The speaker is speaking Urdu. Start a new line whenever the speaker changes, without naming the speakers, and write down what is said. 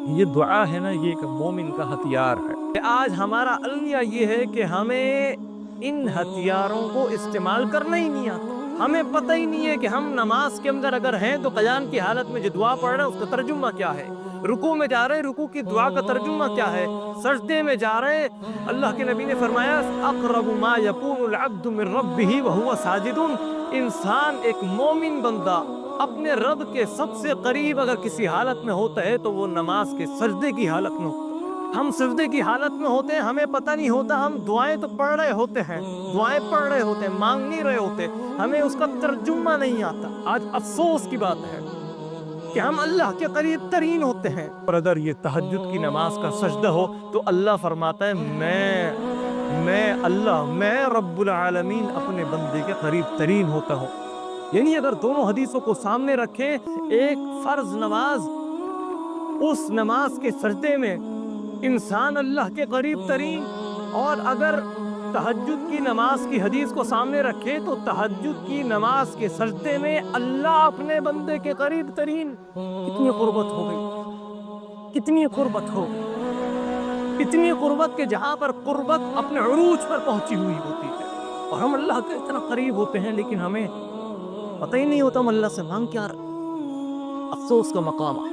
یہ دعا ہے نا، یہ ایک مومن کا ہتھیار ہے۔ آج ہمارا المیہ یہ ہے کہ ہمیں ان ہتھیاروں کو استعمال کرنا ہی نہیں آتا۔ ہمیں پتہ ہی نہیں ہے کہ ہم نماز کے اندر اگر ہیں تو قیام کی حالت میں جو دعا پڑھ رہے ہیں اس کا ترجمہ کیا ہے، رکوع میں جا رہے ہیں رکوع کی دعا کا ترجمہ کیا ہے، سجدے میں جا رہے ہیں اللہ کے نبی نے فرمایا اقرب ما یکون العبد من ربہ وہو ساجد، انسان ایک مومن بندہ اپنے رب کے سب سے قریب اگر کسی حالت میں ہوتا ہے تو وہ نماز کے سجدے کی حالت میں ہوتا ہے۔ ہم سجدے کی حالت میں ہوتے ہیں، ہمیں پتہ نہیں ہوتا، ہم دعائیں تو پڑھ رہے ہوتے ہیں، دعائیں پڑھ رہے ہوتے ہیں، مانگ نہیں رہے ہوتے، ہمیں اس کا ترجمہ نہیں آتا۔ آج افسوس کی بات ہے کہ ہم اللہ کے قریب ترین ہوتے ہیں، اور اگر یہ تہجد کی نماز کا سجدہ ہو تو اللہ فرماتا ہے میں رب العالمین اپنے بندے کے قریب ترین ہوتا ہوں۔ یعنی اگر دونوں حدیثوں کو سامنے رکھیں، ایک فرض نماز، اس نماز کے سجدے میں انسان اللہ کے قریب ترین، اور اگر تہجد کی نماز کی حدیث کو سامنے رکھے تو تہجد کی نماز کے سجدے میں اللہ اپنے بندے کے قریب ترین۔ کتنی قربت ہو گئی، کتنی قربت ہو گئی، اتنی قربت کہ جہاں پر قربت اپنے عروج پر پہنچی ہوئی ہوتی ہے اور ہم اللہ کے اتنا قریب ہوتے ہیں لیکن ہمیں پتہ ہی نہیں ہوتا ہم اللہ سے مانگ کیا رہے۔ افسوس کا مقام ہے۔